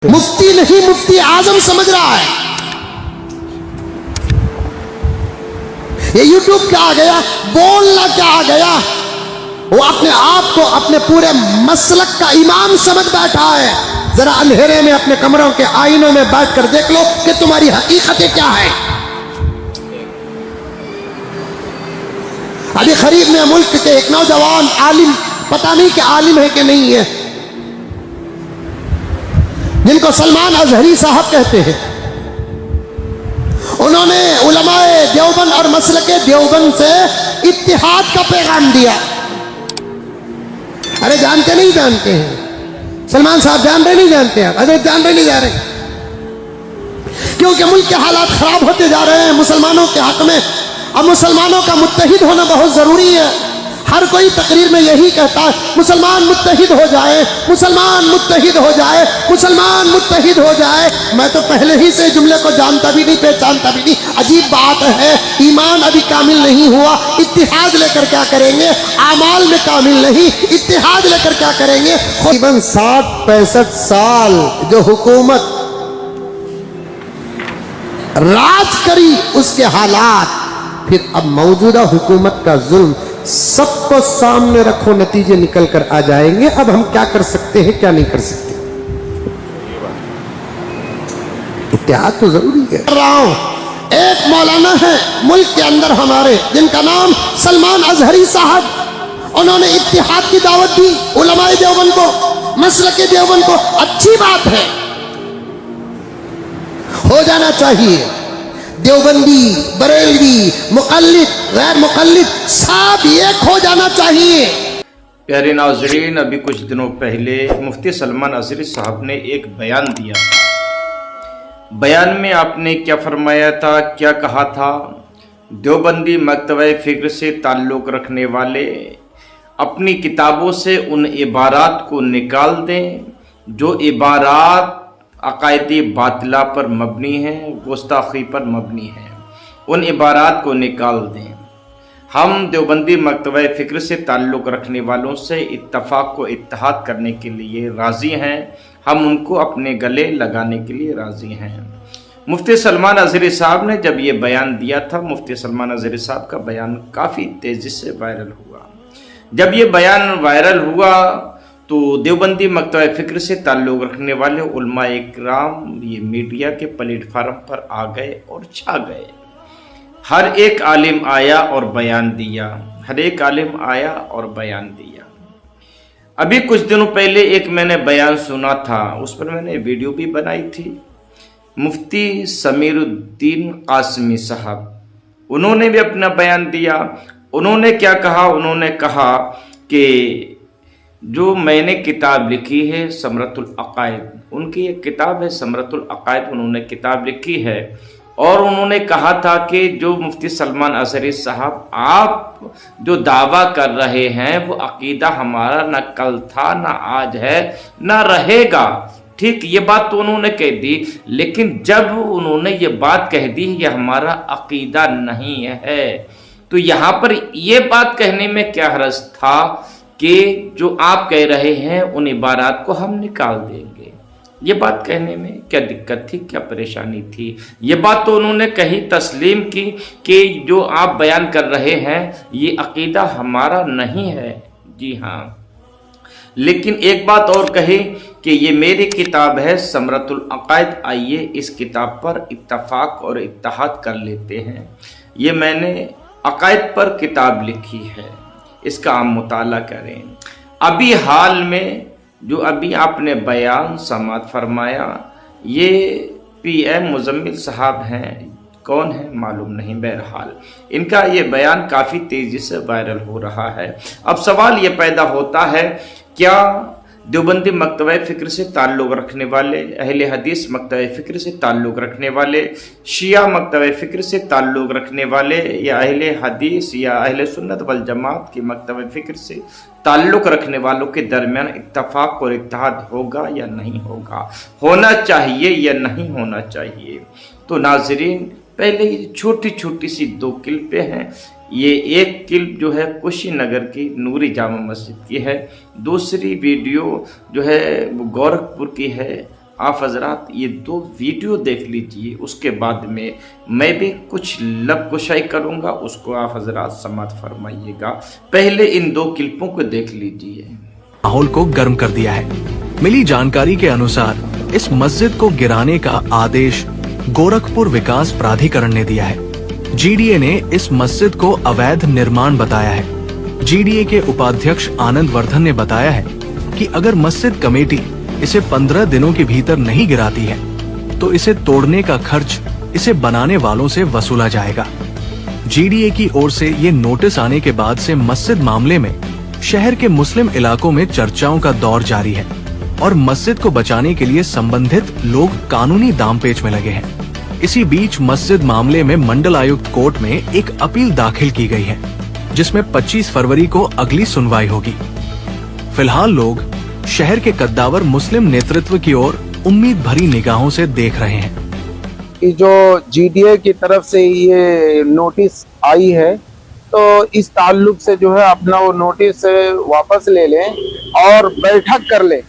مفتی نہیں مفتی اعظم سمجھ رہا ہے. یہ یوٹیوب کیا آ گیا, بولنا کیا آ گیا, وہ اپنے آپ کو اپنے پورے مسلک کا امام سمجھ بیٹھا ہے. ذرا اندھیرے میں اپنے کمروں کے آئینوں میں بیٹھ کر دیکھ لو کہ تمہاری حقیقتیں کیا ہے. ابھی قریب میں ملک کے ایک نوجوان عالم, پتہ نہیں کہ عالم ہے کہ نہیں ہے, جن کو سلمان اظہری صاحب کہتے ہیں, انہوں نے علماء دیوبند اور مسلک دیوبند سے اتحاد کا پیغام دیا. ارے جانتے نہیں جانتے ہیں سلمان صاحب, جان رہے نہیں جانتے ہیں حضرت, جان رہے نہیں جا رہے, کیونکہ ملک کے حالات خراب ہوتے جا رہے ہیں مسلمانوں کے حق میں. اب مسلمانوں کا متحد ہونا بہت ضروری ہے. ہر کوئی تقریر میں یہی کہتا ہے مسلمان متحد ہو جائے, مسلمان متحد ہو جائے, مسلمان متحد ہو جائے. میں تو پہلے ہی سے جملے کو جانتا بھی نہیں, پہچانتا بھی نہیں. عجیب بات ہے, ایمان ابھی کامل نہیں ہوا, اتحاد لے کر کیا کریں گے؟ اعمال میں کامل نہیں, اتحاد لے کر کیا کریں گے؟ تقریباً 60-65 سال جو حکومت راج کری اس کے حالات, پھر اب موجودہ حکومت کا ظلم, سب کو سامنے رکھو, نتیجے نکل کر آ جائیں گے. اب ہم کیا کر سکتے ہیں, کیا نہیں کر سکتے. اتحاد تو ضروری ہے. ایک مولانا ہے ملک کے اندر ہمارے جن کا نام سلمان اظہری صاحب, انہوں نے اتحاد کی دعوت دی علماء دیوبند کو, مسلک دیوبند کو. اچھی بات ہے, ہو جانا چاہیے. دیوبندی, بریلوی, مقلد, غیر مقلد سب ایک ہو جانا چاہیے. پیارے ناظرین, ابھی کچھ دنوں پہلے مفتی سلمان اظہری صاحب نے ایک بیان دیا تھا. بیان میں آپ نے کیا فرمایا تھا, کیا کہا تھا؟ دیوبندی مکتبہ فکر سے تعلق رکھنے والے اپنی کتابوں سے ان عبارات کو نکال دیں جو عبارات عقائدی باطلہ پر مبنی ہیں, گستاخی پر مبنی ہیں. ان عبارات کو نکال دیں. ہم دیوبندی مکتبہ فکر سے تعلق رکھنے والوں سے اتفاق کو اتحاد کرنے کے لیے راضی ہیں. ہم ان کو اپنے گلے لگانے کے لیے راضی ہیں. مفتی سلمان اظہری صاحب نے جب یہ بیان دیا تھا, مفتی سلمان اظہری صاحب کا بیان کافی تیزی سے وائرل ہوا. جب یہ بیان وائرل ہوا تو دیوبندی مکتبہ فکر سے تعلق رکھنے والے علماء اکرام یہ میڈیا کے پلیٹ فارم پر آ گئے اور چھا گئے. ہر ایک عالم آیا اور بیان دیا, ہر ایک عالم آیا اور بیان دیا. ابھی کچھ دنوں پہلے ایک میں نے بیان سنا تھا, اس پر میں نے ویڈیو بھی بنائی تھی. مفتی سمیر الدین قاسمی صاحب, انہوں نے بھی اپنا بیان دیا. انہوں نے کیا کہا؟ انہوں نے کہا کہ جو میں نے کتاب لکھی ہے ثمرۃ العقائد, ان کی ایک کتاب ہے ثمرۃ العقائد, انہوں نے کتاب لکھی ہے, اور انہوں نے کہا تھا کہ جو مفتی سلمان اظہری صاحب آپ جو دعویٰ کر رہے ہیں وہ عقیدہ ہمارا نہ کل تھا, نہ آج ہے, نہ رہے گا. ٹھیک, یہ بات تو انہوں نے کہہ دی, لیکن جب انہوں نے یہ بات کہہ دی یہ ہمارا عقیدہ نہیں ہے, تو یہاں پر یہ بات کہنے میں کیا حرج تھا کہ جو آپ کہہ رہے ہیں ان عبارات کو ہم نکال دیں گے. یہ بات کہنے میں کیا دقت تھی, کیا پریشانی تھی؟ یہ بات تو انہوں نے کہیں تسلیم کی کہ جو آپ بیان کر رہے ہیں یہ عقیدہ ہمارا نہیں ہے. جی ہاں, لیکن ایک بات اور کہی کہ یہ میری کتاب ہے ثمرۃ العقائد, آئیے اس کتاب پر اتفاق اور اتحاد کر لیتے ہیں. یہ میں نے عقائد پر کتاب لکھی ہے, اس کا آپ مطالعہ کریں. ابھی حال میں جو ابھی آپ نے بیان سماعت فرمایا, یہ پی ایم مزمل صاحب ہیں, کون ہیں معلوم نہیں, بہرحال ان کا یہ بیان کافی تیزی سے وائرل ہو رہا ہے. اب سوال یہ پیدا ہوتا ہے, کیا دیوبندی مکتبہ فکر سے تعلق رکھنے والے, اہل حدیث مکتبہ فکر سے تعلق رکھنے والے, شیعہ مکتبہ فکر سے تعلق رکھنے والے, یا اہل حدیث یا اہل سنت والجماعت کی مکتبہ فکر سے تعلق رکھنے والوں کے درمیان اتفاق اور اتحاد ہوگا یا نہیں ہوگا, ہونا چاہیے یا نہیں ہونا چاہیے؟ تو ناظرین, پہلے یہ چھوٹی چھوٹی سی 2 کلپیں ہیں. یہ ایک کلپ جو ہے کشی نگر کی نوری جامع مسجد کی ہے, دوسری ویڈیو جو ہے وہ گورکھپور کی ہے, آپ حضرات یہ 2 ویڈیو دیکھ لیجئے، اس کے بعد میں بھی کچھ لب کشائی کروں گا، اس کو آپ حضرات سماعت فرمائیے گا۔ پہلے ان 2 کلپوں کو دیکھ لیجئے۔ ماحول کو گرم کر دیا ہے۔ ملی جانکاری کے انوسار اس مسجد کو گرانے کا آدیش گورکھپور وکاس پرادھیکرن نے دیا ہے۔ جی ڈی اے نے اس مسجد کو اویدھ نرمان بتایا ہے۔ جی ڈی اے کے اپادھیکش آنند وردھن نے بتایا ہے کہ اگر مسجد کمیٹی اسے 15 دنوں کے بھیتر نہیں گراتی ہے تو اسے توڑنے کا خرچ اسے بنانے والوں سے وصولا جائے گا۔ جی ڈی اے کی اور سے یہ نوٹس آنے کے بعد سے مسجد معاملے میں شہر کے مسلم علاقوں میں چرچاؤں کا دور جاری ہے اور مسجد کو بچانے کے لیے سمبندھت لوگ قانونی دام پیچ میں لگے ہیں۔ اسی بیچ مسجد معاملے میں منڈل آیکت کورٹ میں ایک اپیل داخل کی گئی ہے جس میں 25 فروری کو اگلی سنوائی ہوگی۔ فی الحال لوگ شہر کے قداور مسلم نیترتو کی اور امید بھری نگاہوں سے دیکھ رہے ہیں۔ جو جی ڈی اے کی طرف سے یہ نوٹس آئی ہے تو اس تعلق سے جو ہے اپنا وہ نوٹس واپس لے لیں اور بیٹھک کر لیں۔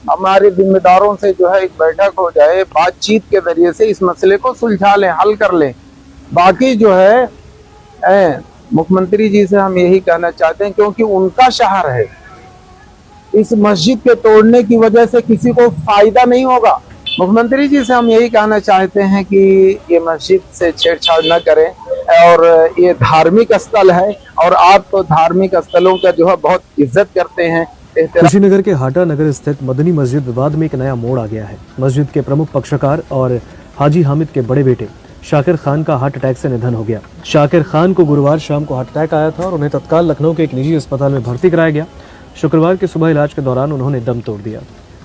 ہمارے ذمہ داروں سے جو ہے ایک بیٹھک ہو جائے، بات چیت کے ذریعے سے اس مسئلے کو سلجھا لیں، حل کر لیں۔ باقی جو ہے مکھ منتری جی سے ہم یہی کہنا چاہتے ہیں کیونکہ ان کا شہر ہے، اس مسجد کے توڑنے کی وجہ سے کسی کو فائدہ نہیں ہوگا۔ مکھ منتری جی سے ہم یہی کہنا چاہتے ہیں کہ یہ مسجد سے چھیڑ چھاڑ نہ کریں، اور یہ دھارمک استھل ہے اور آپ تو دھارمک استھلوں کا جو ہے بہت عزت کرتے ہیں۔ کشی نگر کے ہاٹا نگر استھت مدنی مسجد وواد میں ایک نیا موڑ آ گیا ہے۔ مسجد کے پرمکھ پکشکار اور حاجی حامد کے بڑے بیٹے شاکر خان کا ہارٹ اٹیک سے ندھن ہو گیا۔ شاکر خان کو گروار شام کو ہارٹ اٹیک آیا تھا اور انہیں تتکال لکھنؤ کے ایک نجی اسپتال میں بھرتی کرایا گیا۔ شکروار کی صبح علاج کے دوران انہوں نے دم توڑ دیا۔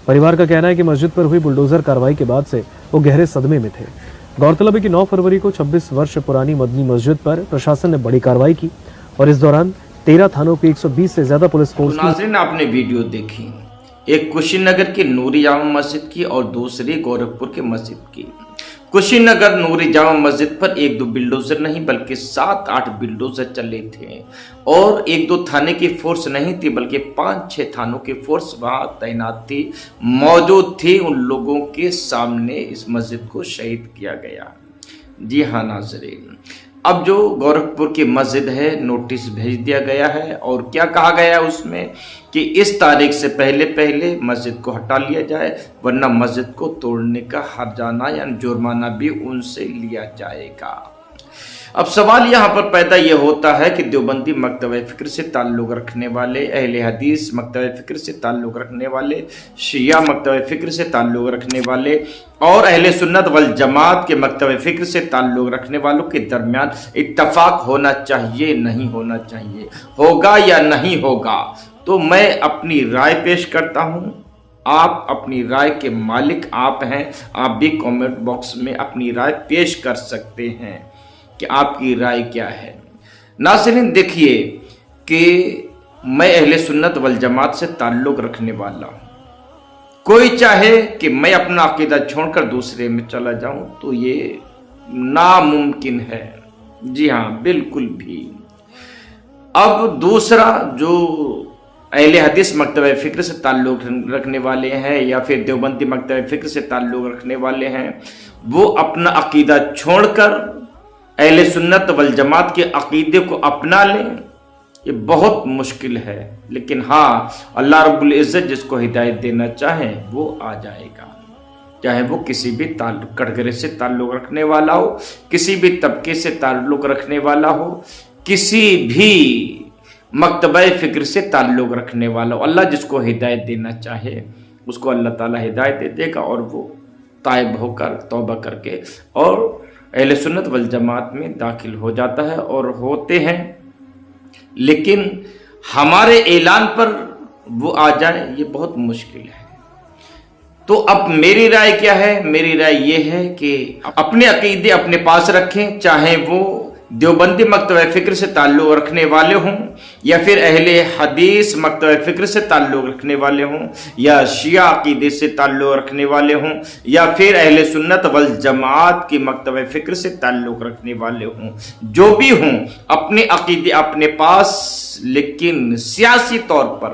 پریوار کا کہنا ہے کہ مسجد پر ہوئی بلڈوزر کارروائی کے بعد سے وہ گہرے صدمے میں تھے۔ گورتلب ہے کہ 9 فروری کو 26 ورش پرانی مدنی مسجد پر پرشاسن نے بڑی کارروائی کی اور اس دوران 13 تھانوں کی 120 سے زیادہ پولیس فورس کی۔ ناظرین آپ نے ویڈیو دیکھی، ایک کشی نگر کی نوری جامع مسجد کی اور دوسری گورکھپور کی مسجد کی۔ کشی نگر نوری جامع مسجد پر 1-2 بلڈوزر نہیں بلکہ 7-8 بلڈوزر چلے تھے اور 1-2 تھانے کی فورس نہیں تھی بلکہ 5-6 تھانوں کی فورس وہاں تعینات تھی، موجود تھی۔ ان لوگوں کے سامنے اس مسجد کو شہید کیا گیا۔ جی ہاں ناظرین، اب جو گورکھپور کی مسجد ہے نوٹس بھیج دیا گیا ہے اور کیا کہا گیا ہے اس میں کہ اس تاریخ سے پہلے مسجد کو ہٹا لیا جائے ورنہ مسجد کو توڑنے کا ہرجانہ یا جرمانہ بھی ان سے لیا جائے گا۔ اب سوال یہاں پر پیدا یہ ہوتا ہے کہ دیوبندی مکتبہ فکر سے تعلق رکھنے والے، اہل حدیث مکتبہ فکر سے تعلق رکھنے والے، شیعہ مکتبہ فکر سے تعلق رکھنے والے اور اہل سنت والجماعت کے مکتبہ فکر سے تعلق رکھنے والوں کے درمیان اتفاق ہونا چاہیے، نہیں ہونا چاہیے، ہوگا یا نہیں ہوگا؟ تو میں اپنی رائے پیش کرتا ہوں، آپ اپنی رائے کے مالک آپ ہیں، آپ بھی کامنٹ باکس میں اپنی رائے پیش کر سکتے ہیں کہ آپ کی رائے کیا ہے۔ ناظرین دیکھیے کہ میں اہل سنت والجماعت سے تعلق رکھنے والا ہوں، کوئی چاہے کہ میں اپنا عقیدہ چھوڑ کر دوسرے میں چلا جاؤں تو یہ ناممکن ہے۔ جی ہاں بالکل بھی۔ اب دوسرا جو اہل حدیث مکتبہ فکر سے تعلق رکھنے والے ہیں یا پھر دیوبندی مکتبہ فکر سے تعلق رکھنے والے ہیں، وہ اپنا عقیدہ چھوڑ کر اہل سنت والجماعت کے عقیدے کو اپنا لیں، یہ بہت مشکل ہے، لیکن ہاں اللہ رب العزت جس کو ہدایت دینا چاہیں وہ آ جائے گا، چاہے وہ کسی بھی کٹگرے سے تعلق رکھنے والا ہو، کسی بھی طبقے سے تعلق رکھنے والا ہو، کسی بھی مکتبہ فکر سے تعلق رکھنے والا ہو، اللہ جس کو ہدایت دینا چاہے اس کو اللہ تعالیٰ ہدایت دے دے گا اور وہ تائب ہو کر توبہ کر کے اور اہل سنت والجماعت میں داخل ہو جاتا ہے اور ہوتے ہیں، لیکن ہمارے اعلان پر وہ آ جائے یہ بہت مشکل ہے۔ تو اب میری رائے کیا ہے؟ میری رائے یہ ہے کہ اپنے عقیدے اپنے پاس رکھیں، چاہے وہ دیوبندی مکتبہ فکر سے تعلق رکھنے والے ہوں یا پھر اہل حدیث مکتبہ فکر سے تعلق رکھنے والے ہوں یا شیعہ عقیدے سے تعلق رکھنے والے ہوں یا پھر اہل سنت والجماعت کی مکتبہ فکر سے تعلق رکھنے والے ہوں، جو بھی ہوں اپنے عقیدے اپنے پاس، لیکن سیاسی طور پر